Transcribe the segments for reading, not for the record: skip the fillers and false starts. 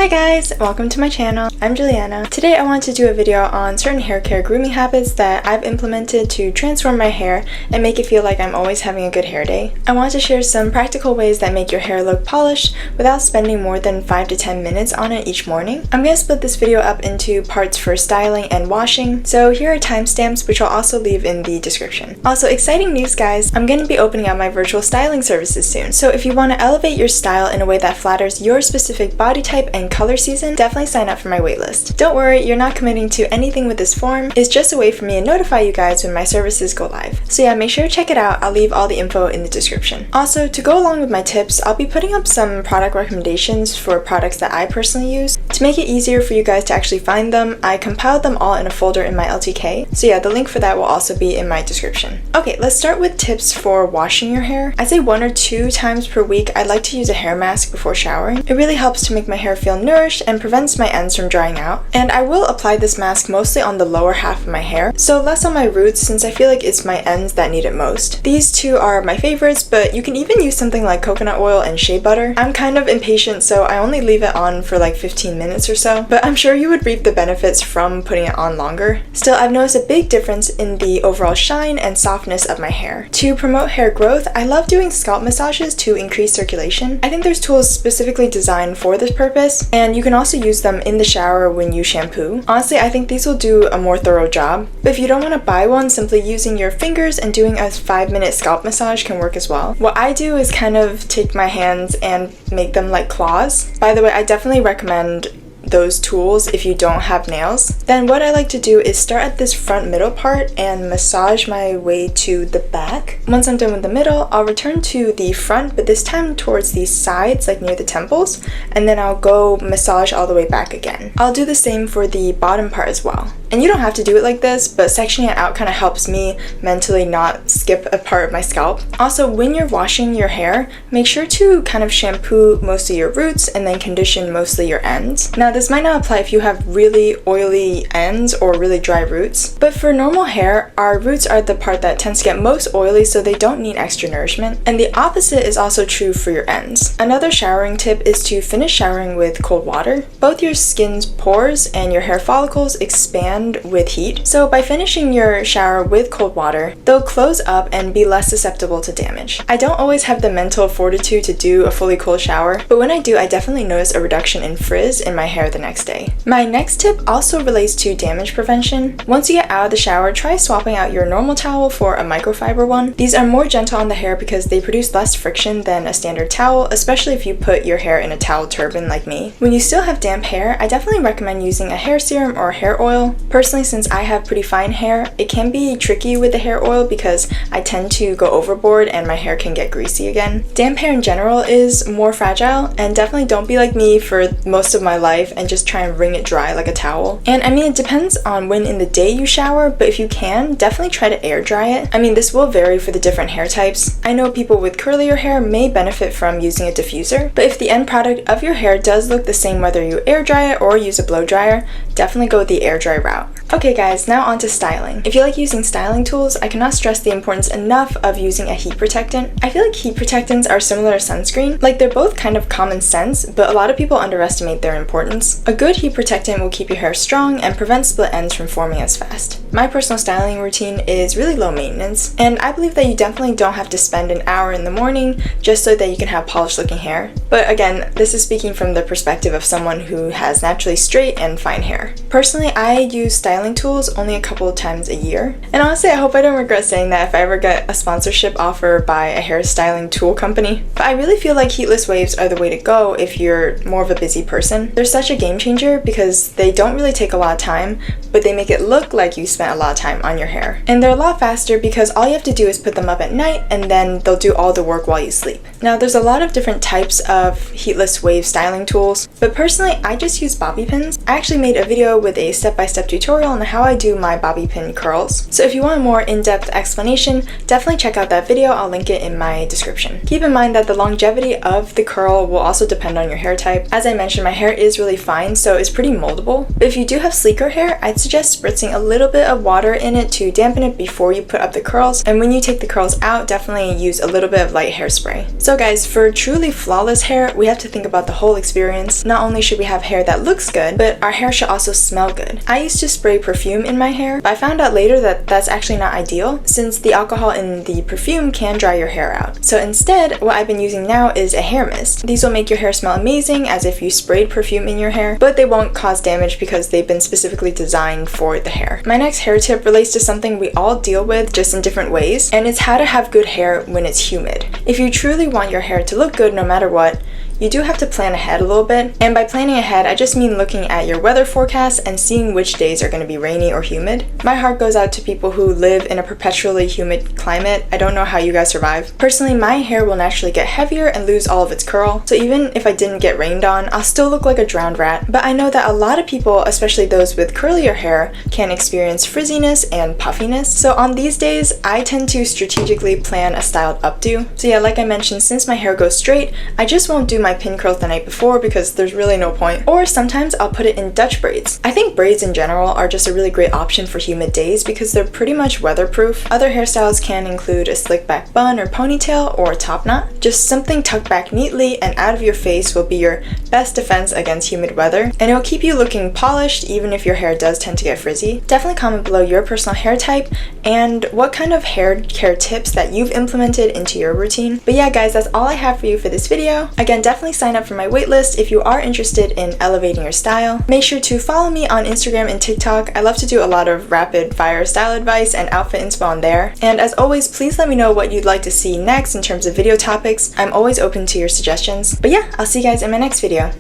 Hi guys, welcome to my channel. I'm Juliana. Today I want to do a video on certain hair care grooming habits that I've implemented to transform my hair and make it feel like I'm always having a good hair day. I want to share some practical ways that make your hair look polished without spending more than 5 to 10 minutes on it each morning. I'm going to split this video up into parts for styling and washing, so here are timestamps which I'll also leave in the description. Also, exciting news guys, I'm going to be opening up my virtual styling services soon, so if you want to elevate your style in a way that flatters your specific body type and color season, definitely sign up for my waitlist. Don't worry, you're not committing to anything with this form. It's just a way for me to notify you guys when my services go live. So yeah, make sure to check it out. I'll leave all the info in the description. Also, to go along with my tips, I'll be putting up some product recommendations for products that I personally use. To make it easier for you guys to actually find them, I compiled them all in a folder in my LTK. So yeah, the link for that will also be in my description. Okay, let's start with tips for washing your hair. I'd say 1 or 2 times per week, I like to use a hair mask before showering. It really helps to make my hair feel nourished and prevents my ends from drying out. And I will apply this mask mostly on the lower half of my hair, so less on my roots since I feel like it's my ends that need it most. These two are my favorites, but you can even use something like coconut oil and shea butter. I'm kind of impatient, so I only leave it on for like 15 minutes or so, but I'm sure you would reap the benefits from putting it on longer. Still, I've noticed a big difference in the overall shine and softness of my hair. To promote hair growth, I love doing scalp massages to increase circulation. I think there's tools specifically designed for this purpose, and you can also use them in the shower when you shampoo. Honestly, I think these will do a more thorough job, but if you don't want to buy one, simply using your fingers and doing a 5-minute scalp massage can work as well. What I do is kind of take my hands and make them like claws. By the way, I definitely recommend those tools if you don't have nails. Then what I like to do is start at this front middle part and massage my way to the back. Once I'm done with the middle, I'll return to the front, but this time towards the sides, like near the temples, and then I'll go massage all the way back again. I'll do the same for the bottom part as well. And you don't have to do it like this, but sectioning it out kind of helps me mentally not skip a part of my scalp. Also, when you're washing your hair, make sure to kind of shampoo most of your roots and then condition mostly your ends. Now, this might not apply if you have really oily ends or really dry roots, but for normal hair, our roots are the part that tends to get most oily, so they don't need extra nourishment. And the opposite is also true for your ends. Another showering tip is to finish showering with cold water. Both your skin's pores and your hair follicles expand with heat, so by finishing your shower with cold water, they'll close up and be less susceptible to damage. I don't always have the mental fortitude to do a fully cold shower, but when I do, I definitely notice a reduction in frizz in my hair the next day. My next tip also relates to damage prevention. Once you get out of the shower, try swapping out your normal towel for a microfiber one. These are more gentle on the hair because they produce less friction than a standard towel, especially if you put your hair in a towel turban like me. When you still have damp hair, I definitely recommend using a hair serum or hair oil. Personally, since I have pretty fine hair, it can be tricky with the hair oil because I tend to go overboard and my hair can get greasy again. Damp hair in general is more fragile, and definitely don't be like me for most of my life and just try and wring it dry like a towel. And I mean, it depends on when in the day you shower, but if you can, definitely try to air dry it. I mean, this will vary for the different hair types. I know people with curlier hair may benefit from using a diffuser, but if the end product of your hair does look the same whether you air dry it or use a blow dryer, definitely go the air dry route. Okay guys, now on to styling. If you like using styling tools, I cannot stress the importance enough of using a heat protectant. I feel like heat protectants are similar to sunscreen. Like, they're both kind of common sense, but a lot of people underestimate their importance. A good heat protectant will keep your hair strong and prevent split ends from forming as fast. My personal styling routine is really low maintenance, and I believe that you definitely don't have to spend an hour in the morning just so that you can have polished looking hair. But again, this is speaking from the perspective of someone who has naturally straight and fine hair. Personally, I use styling tools only a couple of times a year. And honestly, I hope I don't regret saying that if I ever get a sponsorship offer by a hair styling tool company. But I really feel like heatless waves are the way to go if you're more of a busy person. They're such a game changer because they don't really take a lot of time, but they make it look like you spent a lot of time on your hair. And they're a lot faster because all you have to do is put them up at night and then they'll do all the work while you sleep. Now, there's a lot of different types of heatless wave styling tools, but personally, I just use bobby pins. I actually made a video with a step-by-step tutorial on how I do my bobby pin curls. So if you want a more in-depth explanation, definitely check out that video. I'll link it in my description. Keep in mind that the longevity of the curl will also depend on your hair type. As I mentioned, my hair is really fine, so it's pretty moldable. But if you do have sleeker hair, I'd suggest spritzing a little bit of water in it to dampen it before you put up the curls. And when you take the curls out, definitely use a little bit of light hairspray. So guys, for truly flawless hair, we have to think about the whole experience. Not only should we have hair that looks good, but our hair should also smell good. I used to spray perfume in my hair, but I found out later that that's actually not ideal, since the alcohol in the perfume can dry your hair out. So instead, what I've been using now is a hair mist. These will make your hair smell amazing as if you sprayed perfume in your hair, but they won't cause damage because they've been specifically designed for the hair. My next hair tip relates to something we all deal with, just in different ways, and it's how to have good hair when it's humid. If you truly want your hair to look good no matter what, you do have to plan ahead a little bit, and by planning ahead, I just mean looking at your weather forecast and seeing which days are going to be rainy or humid. My heart goes out to people who live in a perpetually humid climate. I don't know how you guys survive. Personally, my hair will naturally get heavier and lose all of its curl, so even if I didn't get rained on, I'll still look like a drowned rat. But I know that a lot of people, especially those with curlier hair, can experience frizziness and puffiness. So on these days, I tend to strategically plan a styled updo. So yeah, like I mentioned, since my hair goes straight, I just won't do my pin curls the night before because there's really no point. Or sometimes I'll put it in Dutch braids. I think braids in general are just a really great option for humid days because they're pretty much weatherproof. Other hairstyles can include a slick back bun or ponytail or a top knot. Just something tucked back neatly and out of your face will be your best defense against humid weather, and it'll keep you looking polished even if your hair does tend to get frizzy. Definitely comment below your personal hair type and what kind of hair care tips that you've implemented into your routine. But yeah guys, that's all I have for you for this video. Again, definitely sign up for my waitlist if you are interested in elevating your style. Make sure to follow me on Instagram and TikTok. I love to do a lot of rapid fire style advice and outfit inspo on there. And as always, please let me know what you'd like to see next in terms of video topics. I'm always open to your suggestions. But yeah, I'll see you guys in my next video.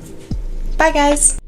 Bye guys!